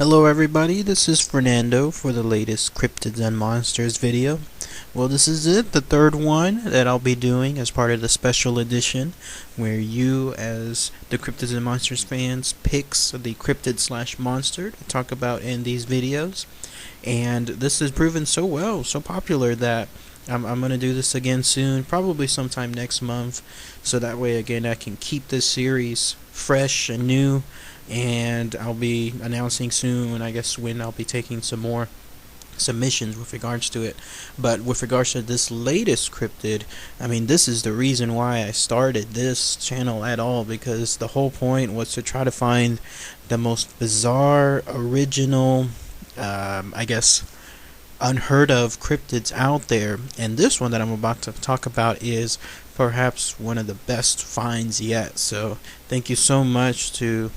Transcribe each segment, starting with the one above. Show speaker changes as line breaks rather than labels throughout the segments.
Hello everybody, this is Fernando for the latest Cryptids and Monsters video. Well, this is it, the third one that I'll be doing as part of the special edition, where you as the Cryptids and Monsters fans picks the cryptid/monster to talk about in these videos. And this has proven so well, so popular that I'm going to do this again soon, probably sometime next month, so that way again I can keep this series fresh and new. And I'll be announcing soon, I guess, when I'll be taking some more submissions with regards to it. But with regards to this latest cryptid, I mean, this is the reason why I started this channel at all, because the whole point was to try to find the most bizarre, original, I guess, unheard of cryptids out there. And this one that I'm about to talk about is perhaps one of the best finds yet. So thank you so much to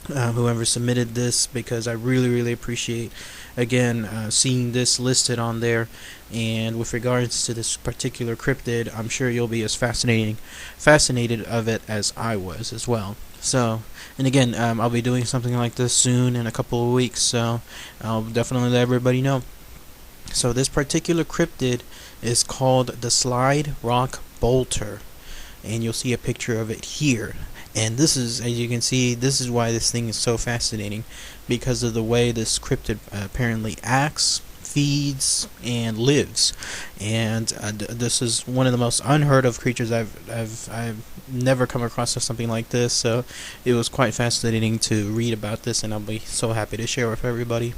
whoever submitted this, because I really appreciate again seeing this listed on there. And with regards to this particular cryptid, I'm sure you'll be as fascinated of it as I was as well. So, and again, I'll be doing something like this soon in a couple of weeks, so I'll definitely let everybody know. So this particular cryptid is called the Slide Rock Bolter, and you'll see a picture of it here. And this is, as you can see, this is why this thing is so fascinating, because of the way this cryptid apparently acts, feeds, and lives. And this is one of the most unheard of creatures I've never come across something like this. So it was quite fascinating to read about this, and I'll be so happy to share with everybody.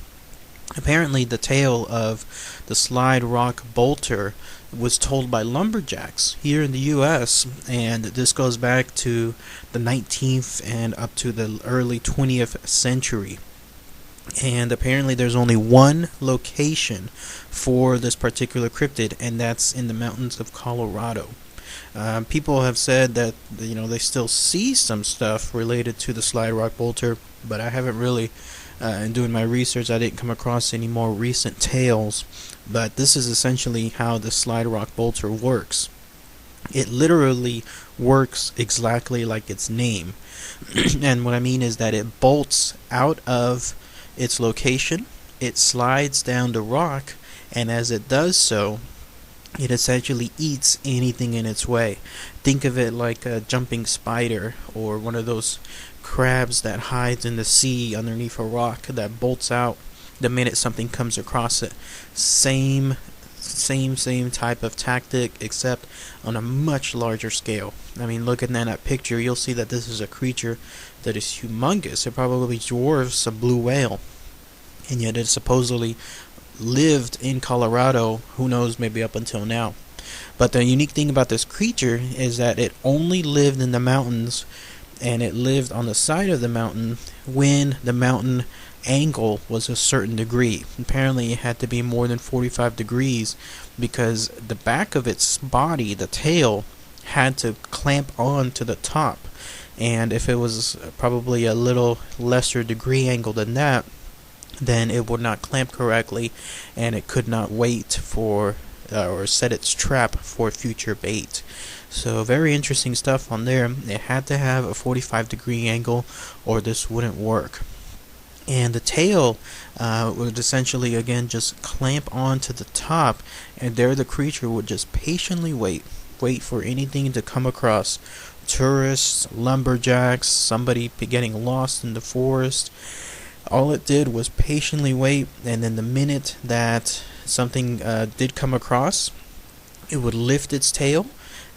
Apparently, the tale of the Slide Rock Bolter was told by lumberjacks here in the U.S., and this goes back to the 19th and up to the early 20th century. And apparently there's only one location for this particular cryptid, and that's in the mountains of Colorado. People have said that they still see some stuff related to the Slide Rock Bolter, but I haven't really, in doing my research, I didn't come across any more recent tales. But this is essentially how the Slide Rock Bolter works. It literally works exactly like its name. And what I mean is that it bolts out of its location, it slides down the rock, and as it does so, it essentially eats anything in its way. Think of it like a jumping spider, or one of those crabs that hides in the sea underneath a rock that bolts out the minute something comes across it. Same type of tactic, except on a much larger scale. I mean, looking at that picture, you'll see that this is a creature that is humongous. It probably dwarfs a blue whale, and yet it supposedly lived in Colorado, who knows, maybe up until now. But the unique thing about this creature is that it only lived in the mountains, and it lived on the side of the mountain when the mountain angle was a certain degree. Apparently it had to be more than 45 degrees, because the back of its body, the tail, had to clamp on to the top. And if it was probably a little lesser degree angle than that, then it would not clamp correctly, and it could not wait for or set its trap for future bait. So very interesting stuff on there. It had to have a 45-degree angle or this wouldn't work. And the tail would essentially again just clamp onto the top, and there the creature would just patiently wait for anything to come across. Tourists, lumberjacks, somebody getting lost in the forest. All it did was patiently wait, and then the minute that something did come across, it would lift its tail,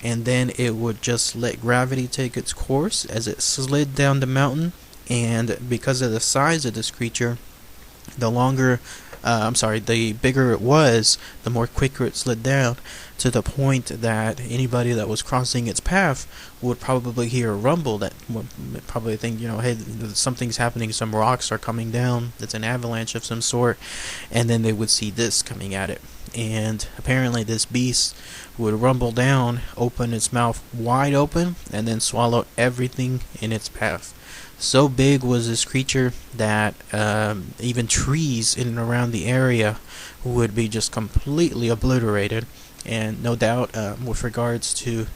and then it would just let gravity take its course as it slid down the mountain. And because of the size of this creature, the bigger it was, the more quicker it slid down, to the point that anybody that was crossing its path would probably hear a rumble that would probably think, hey, something's happening, some rocks are coming down, it's an avalanche of some sort, and then they would see this coming at it. And apparently this beast would rumble down, open its mouth wide open, and then swallow everything in its path. So big was this creature that even trees in and around the area would be just completely obliterated. And no doubt, with regards to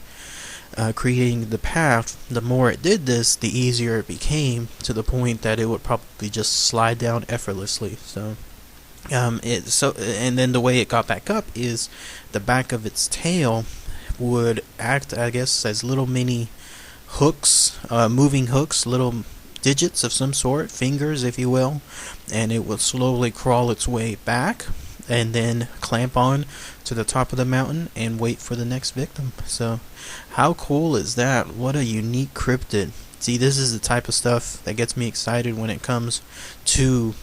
creating the path, the more it did this, the easier it became, to the point that it would probably just slide down effortlessly. And then the way it got back up is the back of its tail would act, I guess, as little mini hooks, moving hooks, little digits of some sort, fingers if you will, and it would slowly crawl its way back and then clamp on to the top of the mountain and wait for the next victim. So how cool is that? What a unique cryptid. See, this is the type of stuff that gets me excited when it comes to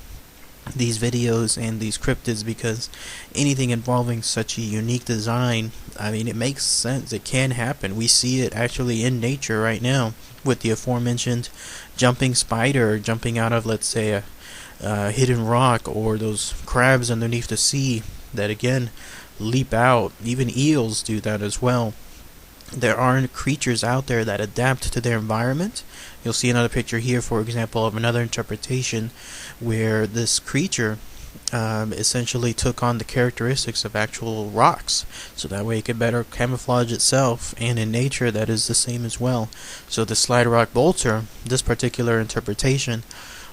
these videos and these cryptids, because anything involving such a unique design, I mean, it makes sense. It can happen. We see it actually in nature right now with the aforementioned jumping spider jumping out of, let's say, a hidden rock, or those crabs underneath the sea that again leap out. Even eels do that as well. There are creatures out there that adapt to their environment. You'll see another picture here, for example, of another interpretation where this creature essentially took on the characteristics of actual rocks, so that way it could better camouflage itself, and in nature that is the same as well. So the slide rock bolter, this particular interpretation,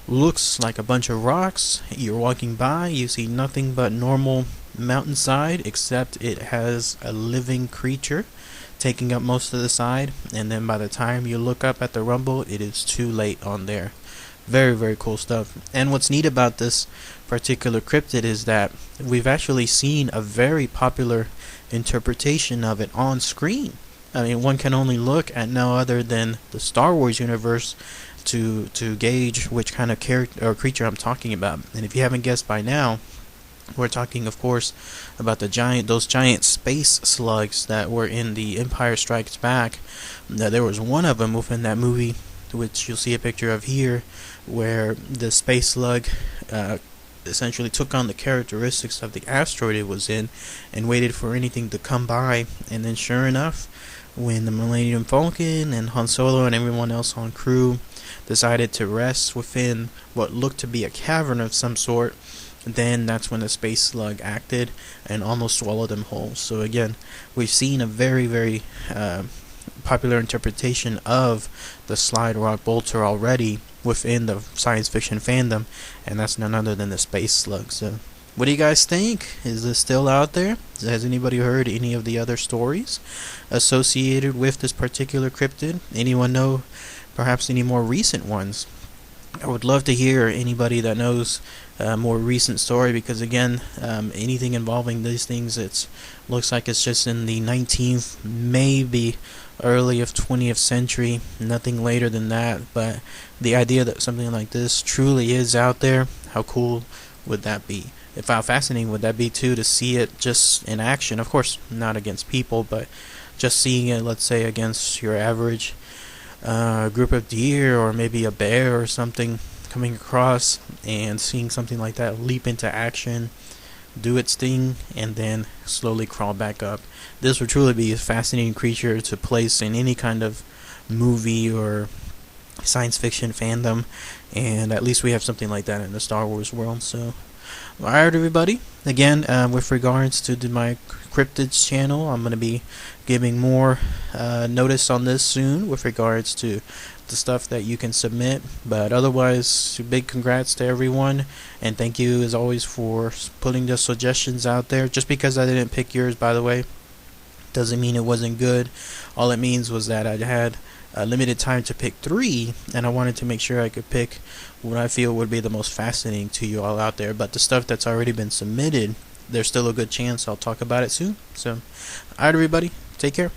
looks like a bunch of rocks. You're walking by, you see nothing but normal mountainside, except it has a living creature taking up most of the side, and then by the time you look up at the rumble, it is too late on there. Very, very cool stuff. And what's neat about this particular cryptid is that we've actually seen a very popular interpretation of it on screen. I mean, one can only look at no other than the Star Wars universe to gauge which kind of character or creature I'm talking about. And if you haven't guessed by now, we're talking, of course, about those giant space slugs that were in the Empire Strikes Back. There was one of them within that movie, which you'll see a picture of here, where the space slug essentially took on the characteristics of the asteroid it was in and waited for anything to come by. And then sure enough, when the Millennium Falcon and Han Solo and everyone else on crew decided to rest within what looked to be a cavern of some sort, then that's when the space slug acted and almost swallowed them whole. So again, we've seen a very, very popular interpretation of the slide rock bolter already within the science fiction fandom, and that's none other than the space slug. So what do you guys think? Is this still out there? Has anybody heard any of the other stories associated with this particular cryptid? Anyone know perhaps any more recent ones? I would love to hear anybody that knows a more recent story, because again, anything involving these things, it looks like it's just in the 19th, maybe early of 20th century, nothing later than that. But the idea that something like this truly is out there, how cool would that be? How fascinating would that be too, to see it just in action? Of course, not against people, but just seeing it, let's say, against your average group of deer, or maybe a bear or something coming across, and seeing something like that leap into action, do its thing, and then slowly crawl back up. This would truly be a fascinating creature to place in any kind of movie or science fiction fandom, and at least we have something like that in the Star Wars world. So alright, everybody, again, with regards to my Cryptids channel, I'm going to be giving more notice on this soon with regards to the stuff that you can submit. But otherwise, big congrats to everyone, and thank you as always for putting the suggestions out there. Just because I didn't pick yours, by the way, doesn't mean it wasn't good. All it means was that I had limited time to pick 3, and I wanted to make sure I could pick what I feel would be the most fascinating to you all out there. But the stuff that's already been submitted, there's still a good chance I'll talk about it soon. So alright, everybody, take care.